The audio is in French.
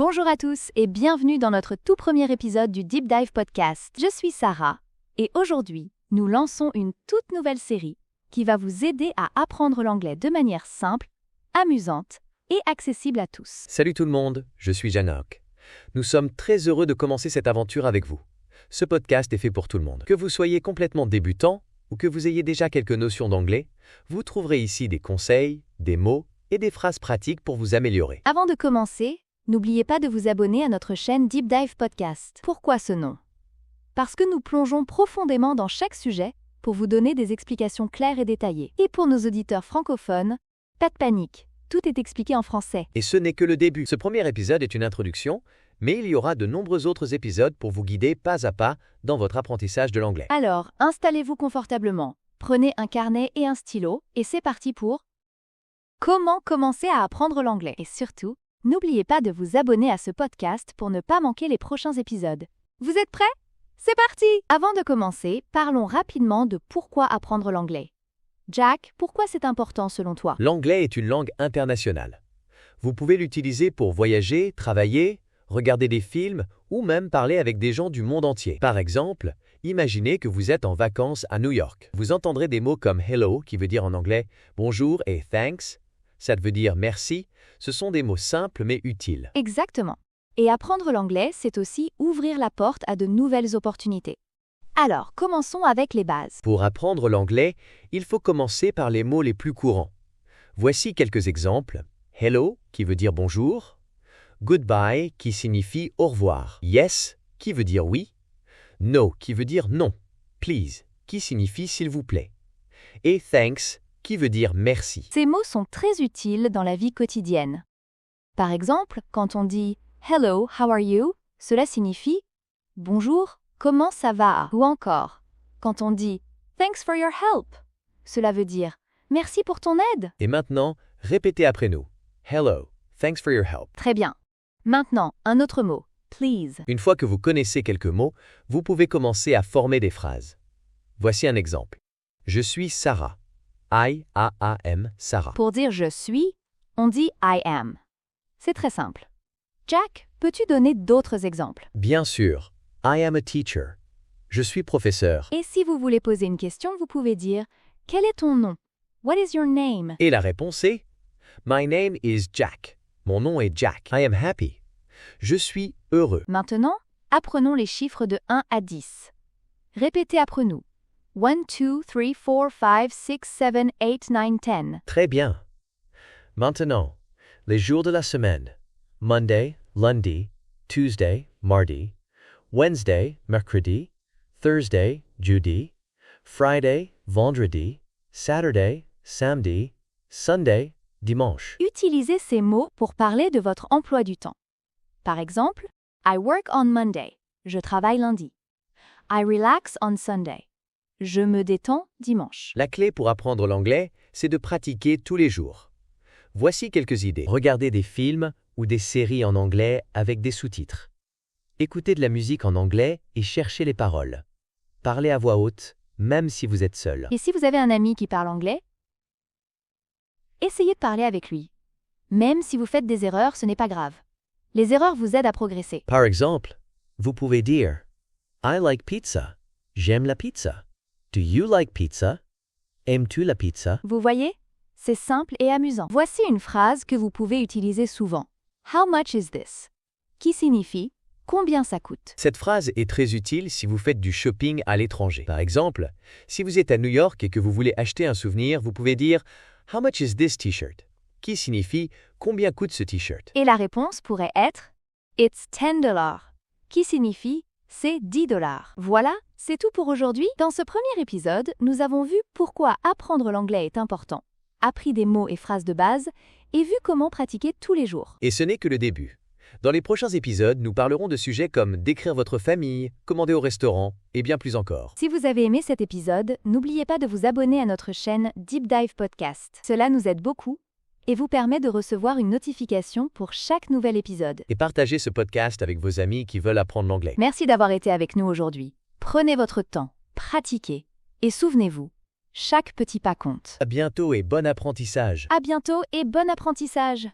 Bonjour à tous et bienvenue dans notre tout premier épisode du Deep Dive Podcast. Je suis Sarah et aujourd'hui, nous lançons une toute nouvelle série qui va vous aider à apprendre l'anglais de manière simple, amusante et accessible à tous. Salut tout le monde, je suis Janok. Nous sommes très heureux de commencer cette aventure avec vous. Ce podcast est fait pour tout le monde. Que vous soyez complètement débutant ou que vous ayez déjà quelques notions d'anglais, vous trouverez ici des conseils, des mots et des phrases pratiques pour vous améliorer. Avant de commencer, n'oubliez pas de vous abonner à notre chaîne Deep Dive Podcast. Pourquoi ce nom? Parce que nous plongeons profondément dans chaque sujet pour vous donner des explications claires et détaillées. Et pour nos auditeurs francophones, pas de panique, tout est expliqué en français. Et ce n'est que le début. Ce premier épisode est une introduction, mais il y aura de nombreux autres épisodes pour vous guider pas à pas dans votre apprentissage de l'anglais. Alors, installez-vous confortablement, prenez un carnet et un stylo, et c'est parti pour comment commencer à apprendre l'anglais. Et surtout, n'oubliez pas de vous abonner à ce podcast pour ne pas manquer les prochains épisodes. Vous êtes prêts? C'est parti! Avant de commencer, parlons rapidement de pourquoi apprendre l'anglais. Jack, pourquoi c'est important selon toi? L'anglais est une langue internationale. Vous pouvez l'utiliser pour voyager, travailler, regarder des films ou même parler avec des gens du monde entier. Par exemple, imaginez que vous êtes en vacances à New York. Vous entendrez des mots comme hello, qui veut dire en anglais bonjour, et thanks, ça veut dire merci. Ce sont des mots simples mais utiles. Exactement. Et apprendre l'anglais, c'est aussi ouvrir la porte à de nouvelles opportunités. Alors, commençons avec les bases. Pour apprendre l'anglais, il faut commencer par les mots les plus courants. Voici quelques exemples. Hello, qui veut dire bonjour. Goodbye, qui signifie au revoir. Yes, qui veut dire oui. No, qui veut dire non. Please, qui signifie s'il vous plaît. Et thanks, qui veut dire merci. Ces mots sont très utiles dans la vie quotidienne. Par exemple, quand on dit « Hello, how are you ?», cela signifie « Bonjour, comment ça va ?» Ou encore, quand on dit « Thanks for your help », cela veut dire « Merci pour ton aide ». Et maintenant, répétez après nous. Hello, thanks for your help. Très bien. Maintenant, un autre mot, « please ». Une fois que vous connaissez quelques mots, vous pouvez commencer à former des phrases. Voici un exemple. Je suis Sarah. I-A-A-M, Sarah. Pour dire « je suis », on dit « I am ». C'est très simple. Jack, peux-tu donner d'autres exemples? Bien sûr. I am a teacher. Je suis professeur. Et si vous voulez poser une question, vous pouvez dire « Quel est ton nom? What is your name? » Et la réponse est My name is Jack. Mon nom est Jack. I am happy. Je suis heureux. Maintenant, apprenons les chiffres de 1 à 10. Répétez après nous. 1, 2, 3, 4, 5, 6, 7, 8, 9, 10. Très bien. Maintenant, les jours de la semaine. Monday, lundi, Tuesday, mardi, Wednesday, mercredi, Thursday, jeudi, Friday, vendredi, Saturday, samedi, Sunday, dimanche. Utilisez ces mots pour parler de votre emploi du temps. Par exemple, I work on Monday. Je travaille lundi. I relax on Sunday. Je me détends dimanche. La clé pour apprendre l'anglais, c'est de pratiquer tous les jours. Voici quelques idées. Regardez des films ou des séries en anglais avec des sous-titres. Écoutez de la musique en anglais et cherchez les paroles. Parlez à voix haute, même si vous êtes seul. Et si vous avez un ami qui parle anglais, essayez de parler avec lui. Même si vous faites des erreurs, ce n'est pas grave. Les erreurs vous aident à progresser. Par exemple, vous pouvez dire I like pizza. J'aime la pizza. Do you like pizza? Aimes-tu la pizza? Vous voyez? C'est simple et amusant. Voici une phrase que vous pouvez utiliser souvent. How much is this? Qui signifie combien ça coûte? Cette phrase est très utile si vous faites du shopping à l'étranger. Par exemple, si vous êtes à New York et que vous voulez acheter un souvenir, vous pouvez dire How much is this t-shirt? Qui signifie combien coûte ce t-shirt? Et la réponse pourrait être It's $10. Qui signifie c'est $10. Voilà, c'est tout pour aujourd'hui. Dans ce premier épisode, nous avons vu pourquoi apprendre l'anglais est important, appris des mots et phrases de base et vu comment pratiquer tous les jours. Et ce n'est que le début. Dans les prochains épisodes, nous parlerons de sujets comme décrire votre famille, commander au restaurant et bien plus encore. Si vous avez aimé cet épisode, n'oubliez pas de vous abonner à notre chaîne Deep Dive Podcast. Cela nous aide beaucoup et vous permet de recevoir une notification pour chaque nouvel épisode. Et partagez ce podcast avec vos amis qui veulent apprendre l'anglais. Merci d'avoir été avec nous aujourd'hui. Prenez votre temps, pratiquez et souvenez-vous, chaque petit pas compte. À bientôt et bon apprentissage. À bientôt et bon apprentissage.